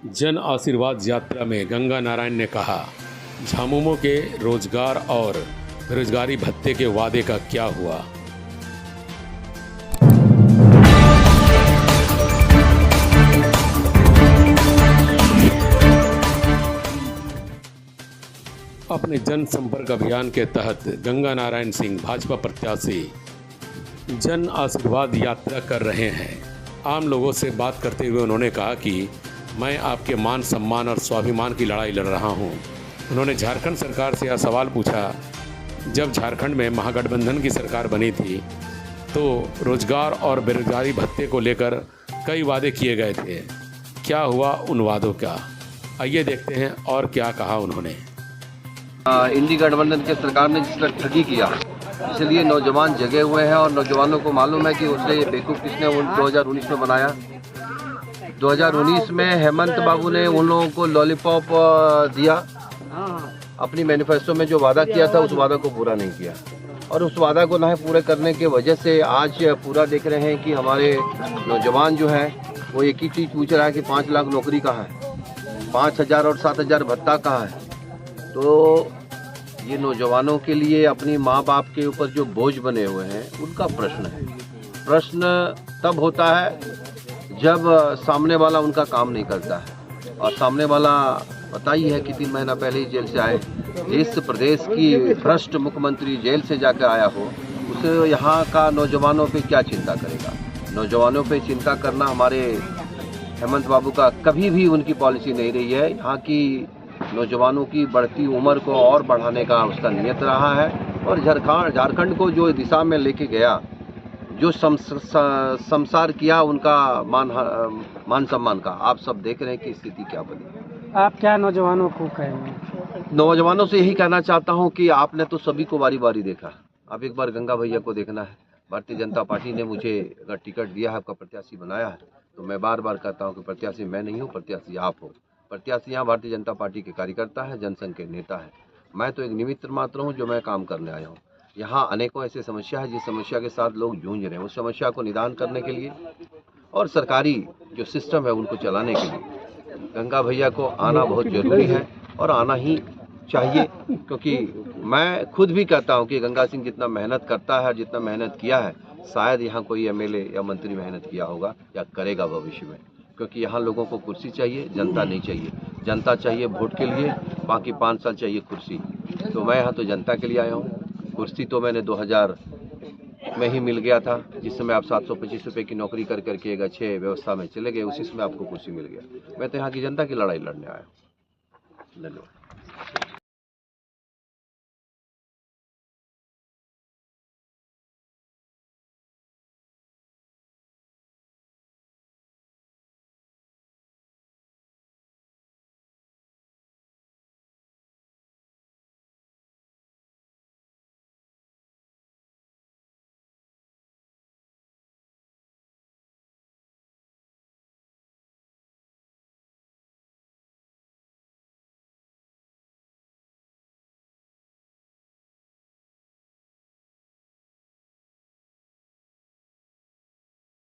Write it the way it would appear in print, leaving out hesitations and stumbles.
जन आशीर्वाद यात्रा में गंगा नारायण ने कहा, झामुमो के रोजगार और बेरोजगारी भत्ते के वादे का क्या हुआ। अपने जनसंपर्क अभियान के तहत गंगा नारायण सिंह भाजपा प्रत्याशी जन आशीर्वाद यात्रा कर रहे हैं। आम लोगों से बात करते हुए उन्होंने कहा कि मैं आपके मान सम्मान और स्वाभिमान की लड़ाई लड़ रहा हूं। उन्होंने झारखंड सरकार से यह सवाल पूछा, जब झारखंड में महागठबंधन की सरकार बनी थी तो रोजगार और बेरोजगारी भत्ते को लेकर कई वादे किए गए थे, क्या हुआ उन वादों का। आइए देखते हैं और क्या कहा उन्होंने। इंडी गठबंधन के सरकार ने जिस तरह ठगी किया, इसलिए नौजवान जगे हुए हैं और नौजवानों को मालूम है कि उसने ये बेवकूफ़ किसने 2019 में बनाया। 2019 में हेमंत बाबू ने उन लोगों को लॉलीपॉप दिया, अपनी मैनिफेस्टो में जो वादा किया था उस वादा को पूरा नहीं किया और उस वादा को ना पूरे करने की वजह से आज पूरा देख रहे हैं कि हमारे नौजवान जो है वो एक ही चीज़ पूछ रहा है कि 5 लाख नौकरी कहाँ है, 5,000 और 7,000 भत्ता कहाँ है। तो ये नौजवानों के लिए अपनी माँ बाप के ऊपर जो बोझ बने हुए हैं उनका प्रश्न है। प्रश्न तब होता है जब सामने वाला उनका काम नहीं करता है और सामने वाला पता ही है कि 3 महीना पहले ही जेल से आए। जिस प्रदेश की भ्रष्ट मुख्यमंत्री जेल से जाकर आया हो उसे यहाँ का नौजवानों पे क्या चिंता करेगा। नौजवानों पे चिंता करना हमारे हेमंत बाबू का कभी भी उनकी पॉलिसी नहीं रही है। यहाँ की नौजवानों की बढ़ती उम्र को और बढ़ाने का उसका नियत रहा है और झारखंड को जो दिशा में लेके गया, जो संसार किया उनका मान सम्मान का, आप सब देख रहे हैं कि स्थिति क्या बनी। आप क्या नौजवानों को कहेंगे? नौजवानों से यही कहना चाहता हूं कि आपने तो सभी को बारी बारी देखा, अब एक बार गंगा भैया को देखना है। भारतीय जनता पार्टी ने मुझे अगर टिकट दिया है, आपका प्रत्याशी बनाया है, तो मैं बार बार कहता हूँ कि प्रत्याशी मैं नहीं हूँ, प्रत्याशी आप हो। प्रत्याशी यहाँ भारतीय जनता पार्टी के कार्यकर्ता है, जनसंघ के नेता है। मैं तो एक निमित्त मात्र हूँ जो मैं काम करने आया हूँ। यहाँ अनेकों ऐसी समस्या है जिस समस्या के साथ लोग जूझ रहे हैं, उस समस्या को निदान करने के लिए और सरकारी जो सिस्टम है उनको चलाने के लिए गंगा भैया को आना बहुत जरूरी है और आना ही चाहिए। क्योंकि मैं खुद भी कहता हूँ कि गंगा सिंह जितना मेहनत करता है, जितना मेहनत किया है, शायद यहाँ कोई एमएलए या मंत्री मेहनत किया होगा या करेगा भविष्य में। क्योंकि यहाँ लोगों को कुर्सी चाहिए, जनता नहीं चाहिए। जनता चाहिए वोट के लिए, बाकी 5 साल चाहिए कुर्सी। तो मैं यहाँ तो जनता के लिए आया हूँ। कुर्सी तो मैंने 2000 में ही मिल गया था, जिस समय आप 725 रुपये की नौकरी कर करके एक अच्छे व्यवस्था में चले गए, उसी समय आपको कुर्सी मिल गया। मैं तो यहाँ की जनता की लड़ाई लड़ने आया हूँ। धन्यवाद।